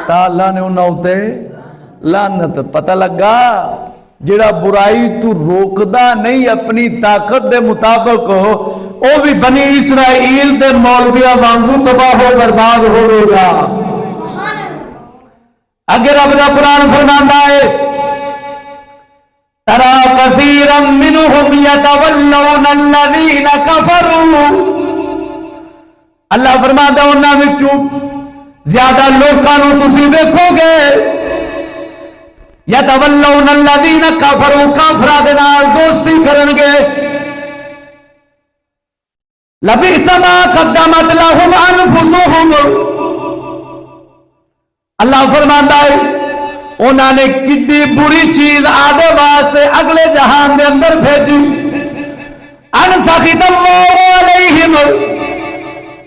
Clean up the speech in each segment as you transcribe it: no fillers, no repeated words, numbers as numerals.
تا اللہ نے انہاں اتے لعنت. پتہ لگا جڑا برائی تو روکدا نہیں اپنی طاقت دے مطابق او بھی بنی اسرائیل دے مولویاں وانگو تباہ و برباد ہوے گا. اگر رب دا قرآن فرماندا ہے ترى كثيرا منهم يتولون الذين كفروا. اللہ فرماتا انہاں وچوں زیادہ لوکاں نوں تسی ویکھو گے يتولون الذين كفروا کافراں دے نال دوستی کرن گے. لبئس ما قدمت لهم انفسهم. اللہ فرماتا ہے انہوں نے کتنی بری چیز آدھے واسطے اگلے جہان دے اندر بھیجی. ان سخط اللہ علیہم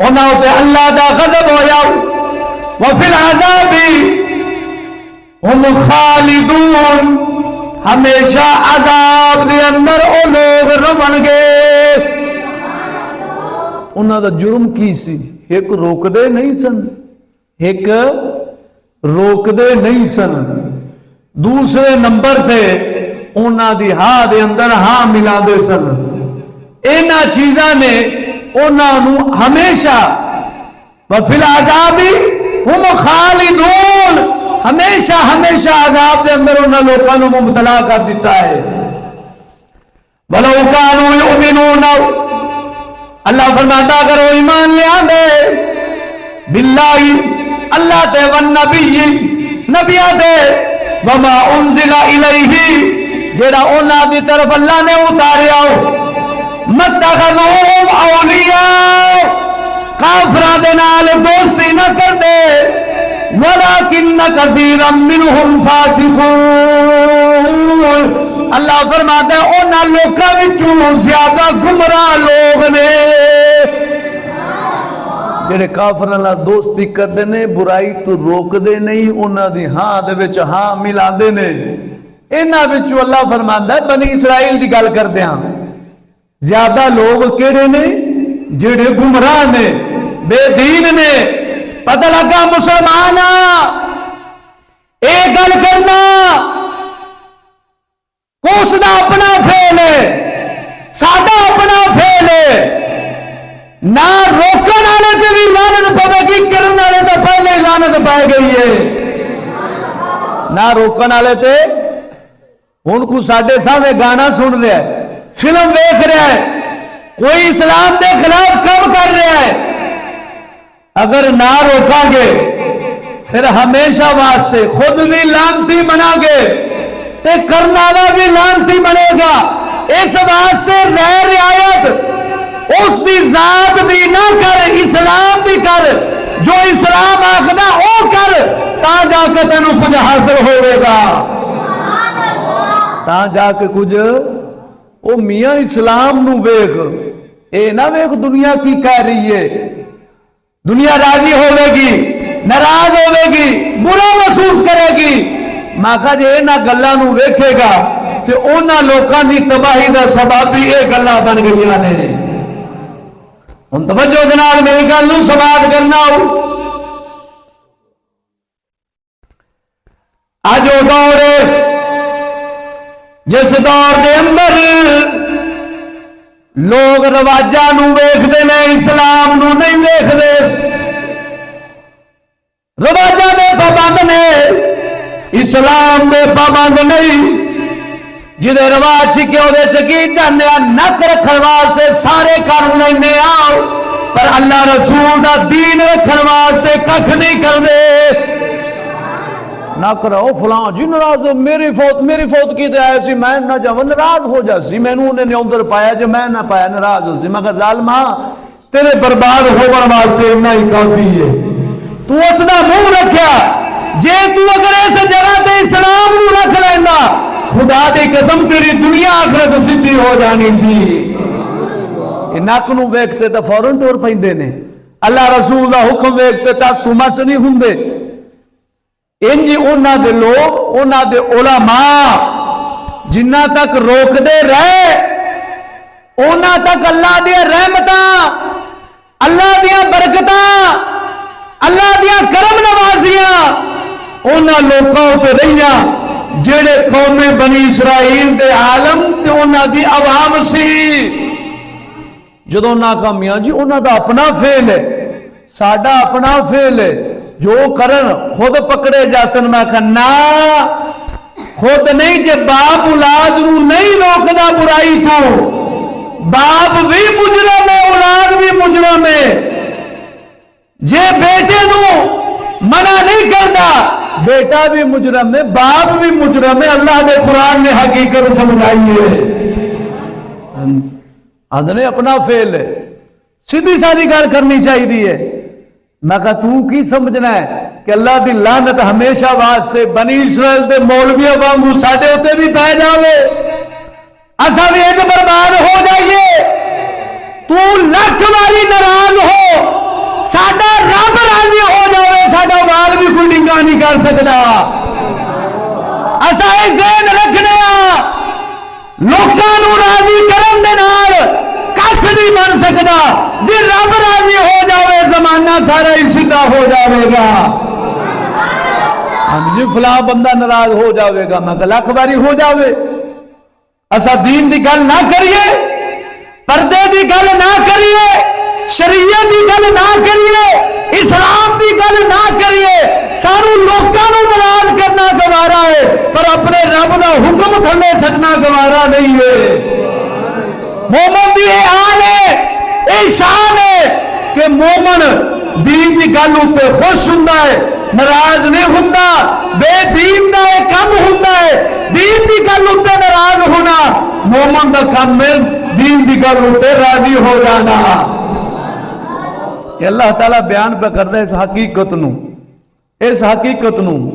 انہوں تے اللہ دا غضب ہویا. وفی العذاب ہم خالدون ہمیشہ عذاب دے اندر او لوگ رون گے. انہوں دا جرم کی سی؟ ایک روک دے نہیں سن, ایک روک دے نہیں سن. دوسرے نمبر تھے انہاں دی ہاں دے اندر ہاں ملا دے سن. اینا چیزاں نے انہاں نو ہمیشہ وفی العذاب ہم خالدون ہمیشہ ہمیشہ عذاب دے اندر انہاں لوکاں نو مبتلا کر دیتا ہے. وَلَوْ كَانُوا يُؤْمِنُونَ اللہ فرماتا اگر وہ ایمان لے آدے باللہ اللہ تے والنبی نبیہ دے وما انزل الیہ جیڑا انہاں دی طرف اللہ نے اتاریا متخذوہم اولیاء کافران دے نال دوستی نہ کر دے ولکن کثیرا منہم فاسقون. اللہ فرماتا ہے انہاں لوکاں وچوں زیادہ گمراہ لوگ نے جڑے کافراں نال دوستی کردے نے برائی تو روک دے نہیں انہاں دی ہاں دے وچ ہاں ملا دے نے. انہاں وچوں اللہ فرماندا ہے بنی اسرائیل دی گل کردے ہاں زیادہ لوگ کیڑے نے جڑے گمراہ نے بے دین نے. پتہ لگا مسلمان اے گل کرنا اس دا اپنا فعل ہے سادہ اپنا فعل ہے. نہ روکن والے تے بھی لعنت پوے گی کرن والے تو پہلے لعنت پائے گئی ہے. نہ روکن والے تے ہن کو ساڈے سامنے گانا سن رہا ہے فلم دیکھ رہا ہے کوئی اسلام دے خلاف کام کر رہا ہے اگر نہ روکاں گے پھر ہمیشہ واسطے خود بھی لعنتی بنا گے تے کرنا والا بھی لعنتی بنے گا. اس واسطے رہ رعایت اس دی ذات بھی نہ کر اسلام بھی کر جو اسلام آخدا او کر تا جا کے تینوں کچھ حاصل ہوئے گا. تا جا کے کچھ او میاں اسلام نو ویخ اے نہ ویخ دنیا کی کہہ رہی ہے. دنیا راضی ہوئے گی ناراض ہوئے گی برا محسوس کرے گی. میں کہا جی اینا گلہ نو ویکھے گا تے اونا لوکاں دی تباہی دا سبب بھی اے گلہ بن گیا نے. ہن توجہ جناب میری گل نو سماعت کرنا ہو. اج او دور جس دور دے اندر لوگ رواجاں نو ویکھدے نے اسلام نو نہیں ویکھدے. رواجاں دے پابند نے اسلام دے پابند نہیں. جدے رواج چھکے او دے چکی جانے نک رکھن واسطے سارے کر لینے آؤ پر اللہ رسول دا دین رکھن واسطے ککھ نہیں کر دے. نہ کرو فلاں جی ناراض میری فوت کی تے آئے سی میں نہ جاواں ناراض ہو جا سی مینوں انہیں نیوندر پایا جو میں نہ پایا ناراض ہو سی. میں کہا ظالما تیرے برباد ہون واسطے اتنا ہی کافی ہے. تو اس دا منہ رکھیا جے تو اگر اس جگہ تے اسلام نو رکھ لیندا خدا دی قسم تیری دنیا آخرت سیدھی ہو جانی سی. یہ نک نو ویکھتے تے فوراً ٹور پیندے نے. اللہ رسول دا حکم ویکھتے تاس تو مس نہیں ہوندے. انجی انہاں دے لوگ انہاں دے علماء جنہ تک روک دے رہے انہاں تک اللہ دیا رحمتاں اللہ دیا برکتاں اللہ دیا کرم نوازیاں انہاں لوکاں تے رہیاں جڑے قوم بنی اسرائیل دے عالم تے انہاں دی عوام سی. جدوں ناکامیاں جی انہاں دا اپنا فعل ہے، ساڈا اپنا فعل ہے، جو کرن خود پکڑے جاسن. میں کہنا خود نہیں، جے باپ اولاد نو نہیں روکدا برائی تو، باپ بھی مجرم ہے اولاد بھی مجرم ہے. جے بیٹے نو منع نہیں کرتا بیٹا بھی مجرم ہے، باپ بھی مجرم ہے. اللہ نے قرآن نے حقیقت سمجھائی ہے. آدھنے اپنا فعل ہے، سیدھی سادھی گل کرنی چاہیے. میں کہا تو کی سمجھنا ہے کہ اللہ دی لعنت ہمیشہ واسطے بنی اسرائیل دے مولویوں وانگو ساڈے اوتے بھی پے جاوے، اساں بھی ایک برباد ہو جائیے. تو لکھ واری ناراض ہو، ساڈا رب راضی ہو جاوے، ساڈا وال بھی کوئی ڈنگا نہیں کر سکتا. اساں یہ ذہن رکھنے لوکاں نو راضی کرن دے نال کچھ نہیں بن سکتا. جی رب راضی ہو جاوے زمانہ سارا ہی سیدھا ہو جاوے گا. جی فلاں بندہ ناراض ہو جاوے گا، میں کہ لکھ باری ہو جاوے. اسا دین دی گل نہ کریے، پردے دی گل نہ کریے، شریعت دی گل نہ کریے، اسلام دی گل نہ کریے. سانو لوکاں نو ناراض کرنا گوارا ہے، پر اپنے رب دا حکم تھلے سکنا گوارا نہیں ہے. مومن دی یہ آن ہے، یہ شان ہے کہ مومن دین دی گل اتے خوش ہوندا ہے، ناراض نہیں ہوندا. بے دین دا یہ کم ہوندا ہے دین دی گل اتے ناراض ہونا. مومن دا کم ہے دین دی گل اتے راضی ہو جانا. کہ اللہ تعالیٰ بیان پہ کرتا ہے اس حقیقت نو